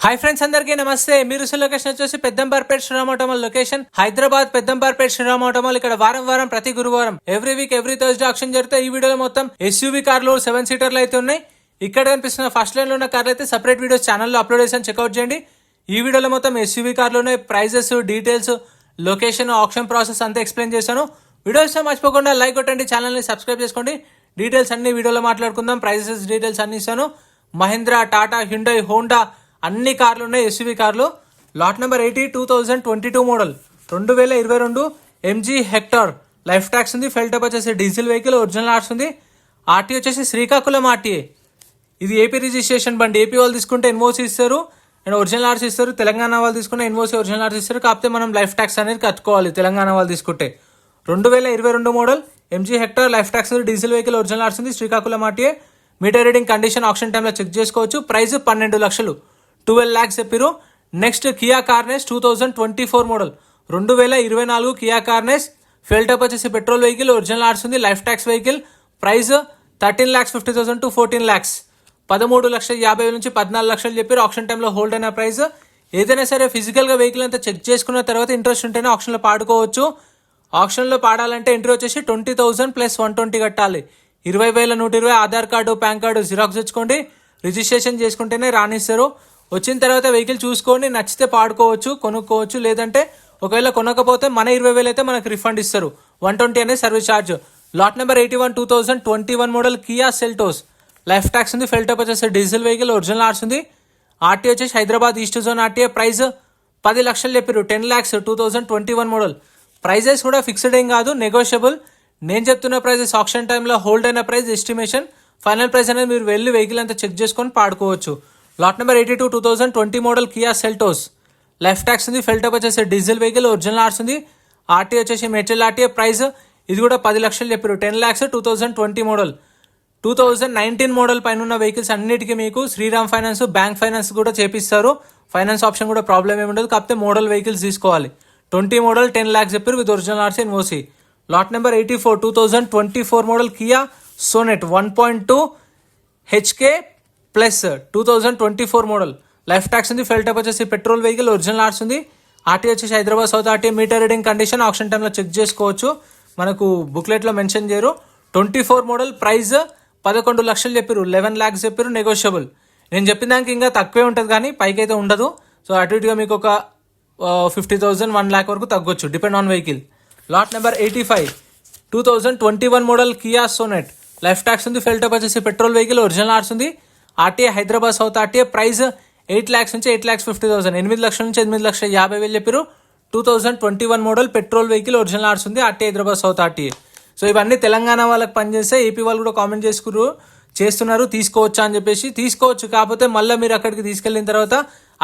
Hi friends, అందరికీ నమస్తే. మీరు లొకేషన్ వచ్చేసి Peddamberpet Shriram automall location, Hyderabad Peddamberpet Shriram automall. ఇక్కడ వారం ప్రతి గురువారం every week every Thursday auction జరుగుతాయి. ఈ వీడియోలో మొత్తం ఎస్యూవీ కార్లు 7 సీటర్లు అయితే ఉన్నాయి. ఇక్కడ కనిపిస్తున్న ఫస్ట్ లైన్ లో ఉన్న కార్లు అయితే సెపరేట్ వీడియోస్ ఛానల్లో అప్లోడ్ చేసాను, చెక్అౌట్ చేయండి. ఈ వీడియోలో మొత్తం ఎస్యూవీ కార్లు ఉన్నాయి. Prices, details, location, auction process అంతా ఎక్స్ప్లెయిన్ చేశాను. వీడియోస్ మర్చిపోకుండా లైక్ కొట్టండి, ఛానల్ ని సబ్స్క్రైబ్ చేసుకోండి. డీటెయిల్స్ అన్ని వీడియోలో మాట్లాడుకుందాం. ప్రైజెస్, డీటెయిల్స్ అన్ని ఇస్తాను. మహీంద్రా, టాటా, హ్యుండై, హోండా అన్ని కార్లు ఉన్నాయి. ఎస్యూవీ కార్లు. Lot number 80 2022 model 2022 MG Hector. Life tax ఉంది. ఫెల్ టప్ వచ్చేసి డీజిల్ వెహికల్. ఒరిజినల్ ఆర్ట్స్ ఉంది. ఆర్టీ వచ్చేసి శ్రీకాకుళం ఆర్టీఏ. ఇది ఏపీ రిజిస్ట్రేషన్ బండి. ఏపీ వాళ్ళు తీసుకుంటే ఎన్ఓసి ఇస్తారు అండ్ ఒరిజినల్ ఆర్ట్స్ ఇస్తారు. తెలంగాణ వాళ్ళు తీసుకుంటే ఎన్ఓసి, ఒరిజినల్ ఆర్ట్స్ ఇస్తారు. కాకపోతే మనం లైఫ్ ట్యాక్స్ అనేది కట్టుకోవాలి తెలంగాణ వాళ్ళు తీసుకుంటే. 2022 model MG Hector. Life tax ఉంది. Diesel vehicle. ఒరిజినల్ ఆర్ట్స్ ఉంది. Srikakulam RTA. Meter reading condition auction టైంలో చెక్ చేసుకోవచ్చు. ప్రైస్ 12 లక్షలు, 12 lakhs చెప్పారు. Next Kia Carens 2024 model 2024 Kia Carens. Full టప్ వచ్చేసి పెట్రోల్ వెహికల్. ఒరిజినల్ ఆర్ట్స్ ఉంది. Life tax vehicle. Price 13,50,000 to 14 lakhs. 13,50,000 నుంచి 14 లక్షలు చెప్పారు. ఆక్షన్ టైంలో హోల్డ్ అయిన ప్రైస్. ఏదైనా సరే ఫిజికల్ గా వెహికల్ అంతా చెక్ చేసుకున్న తర్వాత ఇంట్రెస్ట్ ఉంటేనే ఆప్షన్ లో పాడుకోవచ్చు. ఆప్షన్ లో పాడాలంటే ఎంట్రీ వచ్చేసి 20,000 + 120 కట్టాలి. 20,000 120 Aadhaar card, pan card xerox తెచ్చుకోండి. రిజిస్ట్రేషన్ చేసుకుంటేనే రానిస్తారు. వచ్చిన తర్వాత వెహికల్ చూసుకొని నచ్చితే పాడుకోవచ్చు, కొనుక్కోవచ్చు. లేదంటే ఒకవేళ కొనకపోతే మన 20,000 అయితే మనకు రిఫండ్ ఇస్తారు. 120 అనేది service charge. Lot number 81 2021 model Kia Seltos. Life tax ఉంది. ఫెల్ టప్ వచ్చేసి డీజిల్ వెహికల్. ఒరిజినల్ ఆర్ట్స్ ఉంది. ఆర్టీ వచ్చేసి Hyderabad east zone RTA. Price 10 లక్షలు చెప్పారు. 10 lakhs 2021 మోడల్. ప్రైజెస్ కూడా ఫిక్స్డ్ ఏం కాదు, నెగోషియబుల్. నేను చెప్తున్న ప్రైజెస్ ఆక్షన్ టైంలో హోల్డ్ అయిన ప్రైస్, ఎస్టిమేషన్. ఫైనల్ ప్రైస్ అనేది మీరు వెళ్ళి వెహికల్ అంతా చెక్ చేసుకొని పాడుకోవచ్చు. Lot number 82 2020 model Kia Seltos. Life tax ఉంది. ఫెల్ టప్ వచ్చేసి డీజిల్ వెహికల్. ఒరిజినల్ ఆర్ట్స్ ఉంది. ఆర్టీ వచ్చేసి మెటల్ ఆర్టీఏ. ప్రైస్ ఇది కూడా 10 లక్షలు చెప్పారు. 10 lakhs 2020 మోడల్. 2019 మోడల్ పైన ఉన్న వెహికల్స్ అన్నిటికీ మీకు శ్రీరామ్ ఫైనాన్స్, బ్యాంక్ ఫైనాన్స్ కూడా చేపిస్తారు. ఫైనాన్స్ ఆప్షన్ కూడా ప్రాబ్లం ఏమి ఉండదు. కాకపోతే మోడల్ వెహికల్స్ తీసుకోవాలి. 20 మోడల్ 10 lakhs చెప్పారు with original RC and NOC. Lot number 84 2024 model Kia Sonet 1.2 HTK plus 2024 model. Life tax ఉంది. ఫెల్ టప్ వచ్చేసి పెట్రోల్ వెహికల్. ఒరిజినల్ ఆర్ట్స్ ఉంది. ఆర్టీ వచ్చేసి Hyderabad south RT. Meter reading condition auction టైంలో చెక్ చేసుకోవచ్చు. మనకు బుక్లెట్లో మెన్షన్ చేయరు. 24 మోడల్. ప్రైస్ 11 లక్షలు చెప్పారు. 11 lakhs చెప్పారు. నెగోషియబుల్. నేను చెప్పిన దానికి ఇంకా తక్కువే ఉంటుంది కానీ పైకి అయితే ఉండదు. సో అటు ఇటుగా మీకు ఒక 50,000 1 lakh వరకు తగ్గొచ్చు, depend on vehicle. Lot number 85 2021 model Kia Sonet. Life tax ఉంది. ఫెల్ టప్ వచ్చేసి పెట్రోల్ వెహికల్. ఒరిజినల్ ఆర్ట్స్ ఉంది. RTA Hyderabad south RTA. Price 8 lakhs నుంచి 8,50,000, 8 లక్షల నుంచి 8,50,000 చెప్పారు. 2021 model petrol vehicle. Original RC ఉంది. RTA Hyderabad south RTA. So ఇవన్నీ తెలంగాణ వాళ్ళకి పనిచేస్తే ఏపీ వాళ్ళు కూడా కామెంట్ చేస్తున్నారు తీసుకోవచ్చా అని చెప్పేసి. తీసుకోవచ్చు, కాకపోతే మళ్ళీ మీరు అక్కడికి తీసుకెళ్లిన తర్వాత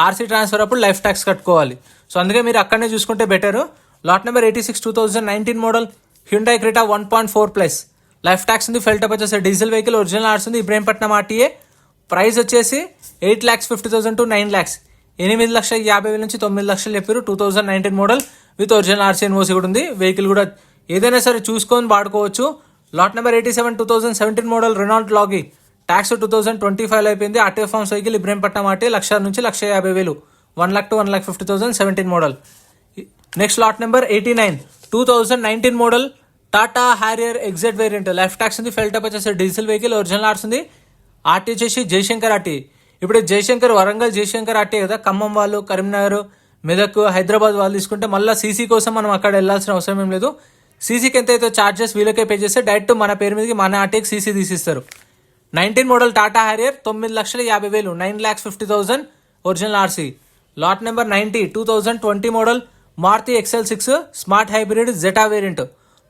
ఆర్సీ ట్రాన్స్ఫర్ అప్పుడు లైఫ్ ట్యాక్స్ కట్టుకోవాలి. సో అందుకే మీరు అక్కడనే చూసుకుంటే better. Lot number 86 2019 model Hyundai Creta 1.4+. Life tax ఉంది. ఫెల్ టప్ వచ్చేసి డీజిల్ వెహికల్. ఒరిజినల్ ఆర్ట్స్ ఉంది. ఇబ్రహీంపట్నం ఆర్టీఏ. ప్రైస్ వచ్చేసి 8,50,000 to 9 lakhs. 8,50,000 నుంచి 9 లక్షలు చెప్పారు. 2019 model with original RC NOC కూడా ఉంది. వెహికల్ కూడా ఏదైనా సరే చూసుకొని వాడుకోవచ్చు. లాట్ నెంబర్ 87 2017 మోడల్ రెనాల్ట్ లాగి. ట్యాక్స్ 2025 అయిపోయింది. RTA forms vehicle. Ibrahimpatnam RTA. 1,00,000 నుంచి 1,50,000, 1 lakh to 1,50,000 17 model. Next lot number 89 2019 model Tata Harrier ఎగ్జైట్ వేరియంట్. లైఫ్ ట్యాక్స్ ఉంది. ఫెల్ టప్ వచ్చేసి డీజిల్ వెహికల్. ఒరిజినల్ ఆర్ట్స్ ఉంది. ఆర్టీ వచ్చేసి జయశంకర్ ఆర్టీ. ఇప్పుడు జయశంకర్ వరంగల్ జయశంకర్ ఆర్టీ కదా. ఖమ్మం వాళ్ళు, కరీంనగర్, మెదక్, హైదరాబాద్ వాళ్ళు తీసుకుంటే మళ్ళీ సీసీ కోసం మనం అక్కడ వెళ్ళాల్సిన అవసరం ఏం లేదు. సీసీకి ఎంత అయితే చార్జెస్ వీళ్ళకే పే చేస్తే డైరెక్ట్ మన పేరు మీదకి మన ఆర్టీకి సీసీ తీసిస్తారు. 19 model Tata Harrier 9,50,000, 9,50,000 original RC. Lot number 90 2020 model Maruti XL6 smart hybrid Zeta variant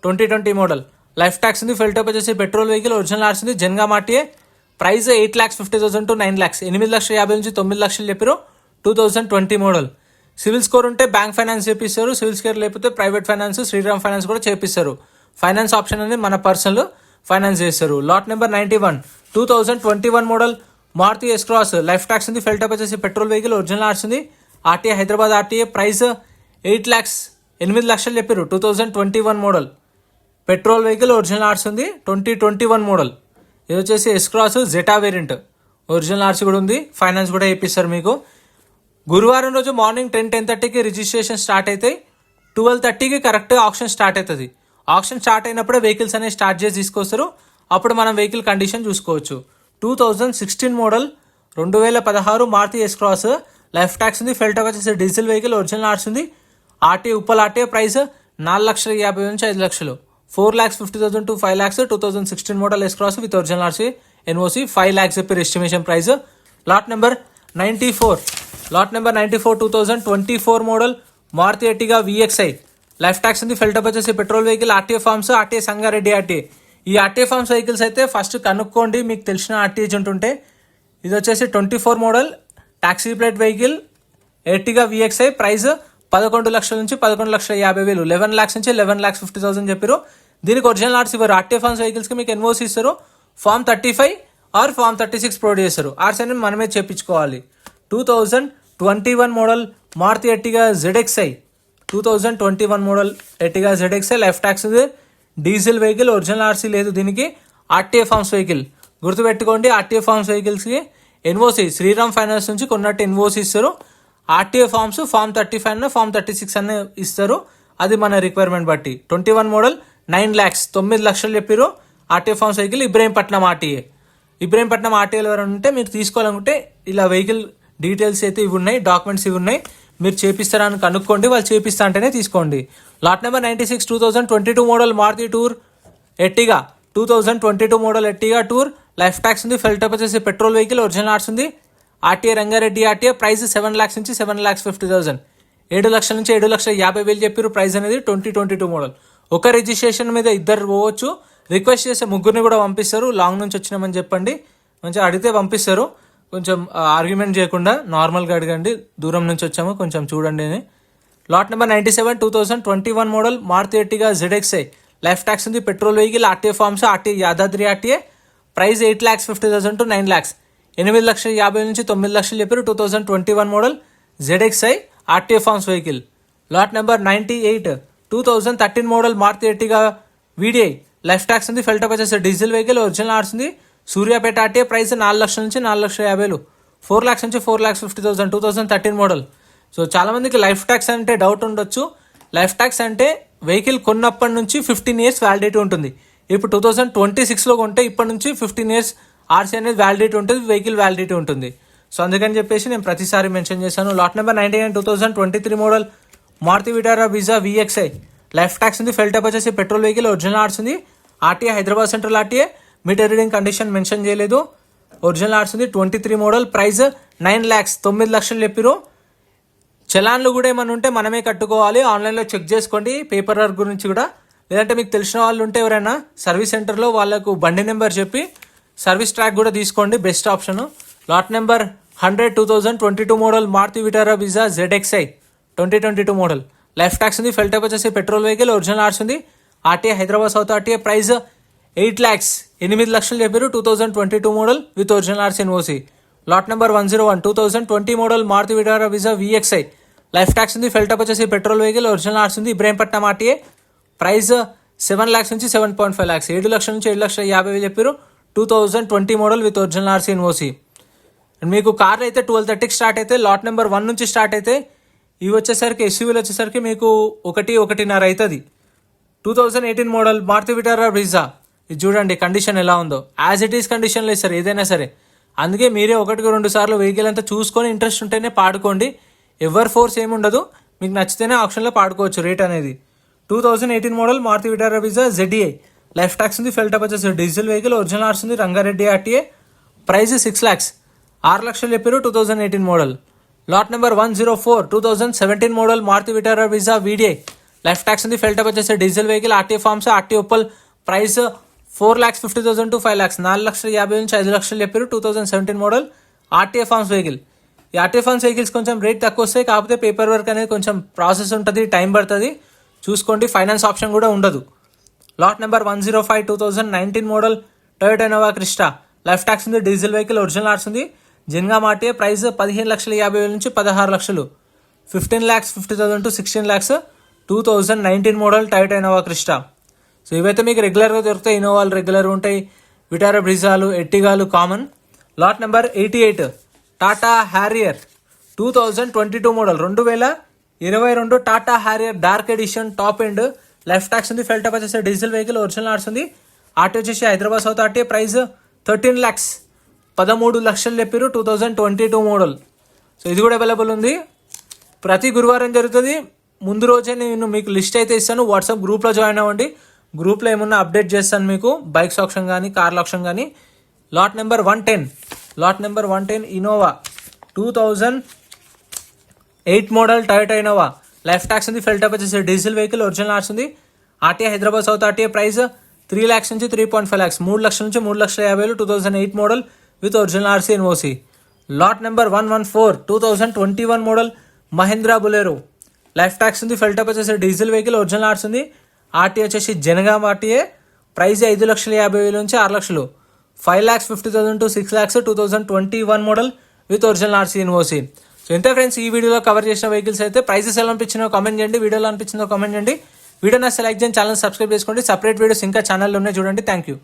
2020 model. Life tax ఉంది. ఫెల్ టప్ వచ్చేసి పెట్రోల్ వెహికల్. ఒరిజినల్ ఆర్ట్స్ ఉంది. Jangaon RTA. Price 8,50,000 to 9 lakhs, 8,50,000 నుంచి 9 లక్షలు చెప్పారు. 2020 మోడల్. సివిల్ స్కోర్ ఉంటే బ్యాంక్ ఫైనాన్స్ చేపిస్తారు. సివిల్ స్కోర్ లేకపోతే ప్రైవేట్ ఫైనాన్స్, శ్రీరామ్ ఫైనాన్స్ కూడా చేపిస్తారు. ఫైనాన్స్ ఆప్షన్ అనేది మన పర్సనల్ ఫైనాన్స్ చేస్తారు. Lot number 91 2021 model Maruti S Cross. Life tax ఉంది. ఫెల్ టప్ వచ్చేసి పెట్రోల్ వెహికల్. ఒరిజినల్ ఆర్ట్స్ ఉంది. RTA Hyderabad RTA. Price 8 lakhs, 8 లక్షలు చెప్పారు. 2021 model petrol vehicle. Original RC ఉంది. 2021 మోడల్. ఇది వచ్చేసి S Cross Zeta variant. Original RC కూడా ఉంది. ఫైనాన్స్ కూడా చేపిస్తారు మీకు. గురువారం రోజు మార్నింగ్ 10:30కి రిజిస్ట్రేషన్ స్టార్ట్ అవుతాయి. 12:30కి కరెక్ట్గా ఆప్షన్ స్టార్ట్ అవుతుంది. ఆప్షన్ స్టార్ట్ అయినప్పుడే వెహికల్స్ అనేవి స్టార్ట్ చేసి తీసుకొస్తారు. అప్పుడు మనం వెహికల్ కండిషన్ చూసుకోవచ్చు. 2016 model 2016 Maruti S Cross, life tax ఉంది, ఫెల్ ట్యాక్స్ వచ్చేసి డీజిల్ వెహికల్, ఒరిజినల్ ఆర్ట్స్ ఉంది. ఆర్టీ ఉప్పల్ ఆర్టీ ప్రైస్ 4,50,000 నుంచి 5 లక్షలు, 4,50,000 to 5 lakhs. 2016 model S Cross with original RC NOC 5 lakhs చెప్పారు estimation price. Lot number 94 2024 model Maruti Ertiga VXi, life tax ఉంది, ఫెల్ tax వచ్చేసి petrol vehicle, RTA forms, RTA Sangareddy RTA. ఈ RTA forms vehicles అయితే first కనుక్కోండి మీకు తెలిసిన ఆర్టీ ఏజెంట్ ఉంటే. ఇది వచ్చేసి 24 model taxi plate vehicle Ertiga VXI, price 11 లక్షల నుంచి 11,50,000, 11 lakhs నుంచి 11,50,000 చెప్పారు. దీనికి ఒరిజినల్ ఆర్ట్స్ ఇవ్వరు. ఆర్టీఏ ఫార్మ్స్ వెహికల్స్కి మీకు ఎన్ఓసి ఇస్తారు. ఫార్మ్ 35 ఆర్ ఫార్మ్ 36 ప్రొవైడ్ చేస్తారు. ఆర్ట్స్ అనేది మనమే చేయించుకోవాలి. 2021 model Maruti Ertiga ZXI, 2021 model Ertiga ZXI, life tax diesel vehicle, original RC లేదు దీనికి. ఆర్టీఏ ఫార్మ్స్ వెహికల్ గుర్తుపెట్టుకోండి. ఆర్టీఏ ఫార్మ్స్ వెహికల్స్కి ఎన్ఓసి శ్రీరామ్ ఫైనాన్స్ నుంచి కొన్నట్టు ఎన్ఓసి ఇస్తారు. ఆర్టీఏ ఫార్మ్స్ ఫార్మ్ 35 అన్న ఫార్మ్ 36 అన్న ఇస్తారు. అది మన రిక్వైర్మెంట్ బట్టి. 21 మోడల్ 9 lakhs 9 లక్షలు చెప్పారు. RTA forms vehicle Ibrahimpatnam RTA. Ibrahimpatnam ఆర్టీఏలో ఎవరైనా ఉంటే మీరు తీసుకోవాలనుకుంటే ఇలా వెహికల్ డీటెయిల్స్ అయితే ఇవి ఉన్నాయి, డాక్యుమెంట్స్ ఇవి ఉన్నాయి, మీరు చేపిస్తారని కనుక్కోండి. వాళ్ళు చేపిస్తా అంటేనే తీసుకోండి. Lot number 96 2022 model Maruti tour Ertiga, 2022 model Ertiga tour, life tax ఉంది, ఫెల్ ట్యాక్స్ వచ్చేసి పెట్రోల్ వెహికల్, ఒరిజినల్ ఆర్ట్స్ ఉంది, RTA Rangareddy RTA, price 7 lakhs నుంచి 7,50,000, 7 లక్షల నుంచి 7,50,000 చెప్పారు ప్రైస్ అనేది. 2022 మోడల్. ఒక రిజిస్ట్రేషన్ మీద ఇద్దరు పోవచ్చు. రిక్వెస్ట్ చేస్తే ముగ్గురిని కూడా పంపిస్తారు. లాంగ్ నుంచి వచ్చినామని చెప్పండి, మంచిగా అడిగితే పంపిస్తారు. కొంచెం ఆర్గ్యుమెంట్ చేయకుండా నార్మల్గా అడగండి, దూరం నుంచి వచ్చాము కొంచెం చూడండి అని. Lot number 97 2021 model Maruti Ertiga ZXI, life tax ఉంది, petrol vehicle, RTA forms, RTA Yadadri RTA, price 8,50,000 to 9 lakhs, 8,50,000 నుంచి 9 లక్షలు చెప్పారు. 2021 model ZXI RTA forms vehicle. Lot number 98 2013 model Maruti Ertiga VDI, life tax ఉంది, ఫెల్ ట్యాక్స్ వచ్చేసి డీజిల్ వెహికల్, ఒరిజినల్ ఆర్ట్స్ ఉంది, Suryapet RTA, price 4 లక్షల నుంచి 4,50,000, 4 lakhs నుంచి 4,50,000, 2013 మోడల్. సో చాలా మందికి లైఫ్ ట్యాక్స్ అంటే డౌట్ ఉండొచ్చు. లైఫ్ ట్యాక్స్ అంటే వెహికల్ కొన్నప్పటి నుంచి 15 years వ్యాలిడిటీ ఉంటుంది. ఇప్పుడు 2026లో కొంటే ఇప్పటి నుంచి 15 years ఆర్సీ అనేది వ్యాలిడిటీ ఉంటుంది, వెహికల్ వ్యాలిడిటీ ఉంటుంది. సో అందుకని చెప్పేసి నేను ప్రతిసారి మెన్షన్ చేశాను. Lot number 99 2023 model Maruti Vitara Brezza VXI, life tax ఉంది, ఫెల్ ట్యాక్స్ వచ్చేసి పెట్రోల్ వెహికల్, ఒరిజినల్ ఆర్ట్స్ ఉంది, RTA Hyderabad central RTA, meter reading condition mention చేయలేదు, ఒరిజినల్ ఆర్ట్స్ ఉంది. 23 మోడల్, ప్రైస్ 9 lakhs 9 లక్షలు చెప్పారు. చలాన్లు కూడా ఏమైనా ఉంటే మనమే కట్టుకోవాలి. ఆన్లైన్లో చెక్ చేసుకోండి పేపర్ వర్క్ గురించి కూడా. లేదంటే మీకు తెలిసిన వాళ్ళు ఉంటే ఎవరైనా సర్వీస్ సెంటర్లో వాళ్ళకు బండి నెంబర్ చెప్పి సర్వీస్ ట్రాక్ కూడా తీసుకోండి, best option. Lot number 100 2022 model Maruti Vitara Brezza ZXI 2022 model, life tax ఉంది, ఫెల్ ట్యాక్స్ వచ్చేసి పెట్రోల్ వెహికల్, ఒరిజినల్ ఆర్ట్స్ ఉంది, RTA Hyderabad south RTA, price 8 lakhs 8 లక్షలు చెప్పారు. 2022 model with original RC NOC. Lot number 101 2020 model Maruti Vitara Brezza VXI, life tax ఉంది, ఫెల్ tax వచ్చేసి petrol vehicle, original RC ఉంది, Ibrahimpatnam RTA, price 7 lakhs నుంచి 7.5 lakhs, 7 లక్షల నుంచి 7,50,000 చెప్పారు. 2020 model with original RC NOC. మీకు కార్లు అయితే 12:30కి స్టార్ట్ అయితే, లాట్ నెంబర్ 1 నుంచి స్టార్ట్ అయితే, ఇవి వచ్చేసరికి ఎస్యూవీలు వచ్చేసరికి మీకు 1-1.5 అవుతుంది. 2018 మోడల్ మారుతి విటారా బ్రిజా, ఇది చూడండి కండిషన్ ఎలా ఉందో, యాజ్ ఇట్ ఈస్ కండిషన్లో ఇస్తారు ఏదైనా సరే. అందుకే మీరే 1-2 సార్లు వెహికల్ అంతా చూసుకొని ఇంట్రెస్ట్ ఉంటేనే పాడుకోండి. ఎవర్ ఫోర్స్ ఏమి ఉండదు, మీకు నచ్చితేనే ఆప్షన్లో పాడుకోవచ్చు రేట్ అనేది. 2018 model Maruti Vitara Brezza ZEI, life tax ఉంది, ఫెల్ ట్యాక్స్ వచ్చేసి డీజిల్ వెహికల్, ఒరిజినల్ ఆర్ట్స్ ఉంది, రంగారెడ్డి ఆర్టీఏ, ప్రైస్ 6 lakhs 6 లక్షలు చెప్పారు. 2018 model. Lot number 104 2017 model Maruti Vitara Brezza VDI, life tax ఉంది, ఫెల్ ట్యాక్స్ వచ్చేసి diesel vehicle, RTA forms, RTA Uppal, price 4,50,000 to 5 lakhs, 4,50,000 నుంచి 5 లక్షలు చెప్పారు. 2017 మోడల్ ఆర్టీఏ ఫార్మ్స్ వెహికల్. ఈ ఆర్టీఏ ఫార్మ్స్ వెహికల్స్ కొంచెం రేట్ తక్కువ వస్తాయి, కాకపోతే పేపర్ వర్క్ అనేది కొంచెం ప్రాసెస్ ఉంటుంది, టైం పడుతుంది, చూసుకోండి. ఫైనాన్స్ ఆప్షన్ కూడా ఉండదు. Lot number 105 2019 model Toyota Innova Crysta, life tax ఉంది, డీజిల్ వెహికల్, ఒరిజినల్ ఆర్ట్స్ ఉంది, జెన్గామ్ ఆర్టీఏ, ప్రైస్ 15,50,000 నుంచి 16 లక్షలు, 15,50,000 to 16 lakhs, 2019 model Toyota Innova Crysta. So ఇవైతే మీకు రెగ్యులర్గా దొరుకుతాయి. ఇన్నోవాలు రెగ్యులర్ ఉంటాయి, విటారా బ్రిజాలు, ఎర్టిగాలు common. Lot number 88 Tata Harrier 2022 model 2022 Tata Harrier dark edition top end. Life tax ఉంది. ఫెల్ టాప్ వచ్చేసి డీజిల్ వెహికల్, ఒరిజినల్ ఆర్ట్స్ ఉంది. ఆర్టీ వచ్చేసి Hyderabad south RT. Price 13 lakhs 13 లక్షలు చెప్పారు. 2022 మోడల్. సో ఇది కూడా అవైలబుల్ ఉంది. ప్రతి గురువారం జరుగుతుంది. ముందు రోజే నేను మీకు లిస్ట్ అయితే ఇస్తాను. వాట్సాప్ గ్రూప్లో జాయిన్ అవ్వండి. గ్రూప్లో ఏమన్నా అప్డేట్ చేస్తాను మీకు. బైక్స్ ఆప్షన్ కానీ కార్ల ఆప్షన్ కానీ. Lot number 110 Innova 2008 model Toyota Innova. Life tax ఉంది. ఫెల్ టాప్ వచ్చేసి డీజిల్ వెహికల్, ఒరిజినల్ ఆర్ట్స్ ఉంది. RTI Hyderabad south RTI. Price 3 lakhs నుంచి 3.5 lakhs 3 లక్షల నుంచి 3,50,000. 2008 model with original RC NOC. Lot number 114 2021 model Mahindra Bolero. Life tax ఉంది. ఫెల్ top వచ్చేసి diesel vehicle, original RC ఉంది. RTI వచ్చేసి జనగాం ఆర్టీఏ. ప్రైస్ 5,50,000 నుంచి 6 లక్షలు. 5,50,000 to 6 lakhs 2021 model with original RC NOC. So ఇంత ఫ్రెండ్స్, ఈ వీడియోలో కవర్ చేసిన వెహికల్స్ అయితే ప్రైసెస్ ఎలా అనిపించినో కామెంట్ చేయండి. వీడియోలో అనిపించిందో కామెంట్ చేయండి. వీడియో నా లైక్ చేయండి, ఛానల్ సబ్స్క్రైబ్ చేసుకోండి. సపరేట్ వీడియోస్ ఇంకా ఛానల్లో ఉన్నాయి, చూడండి. Thank you.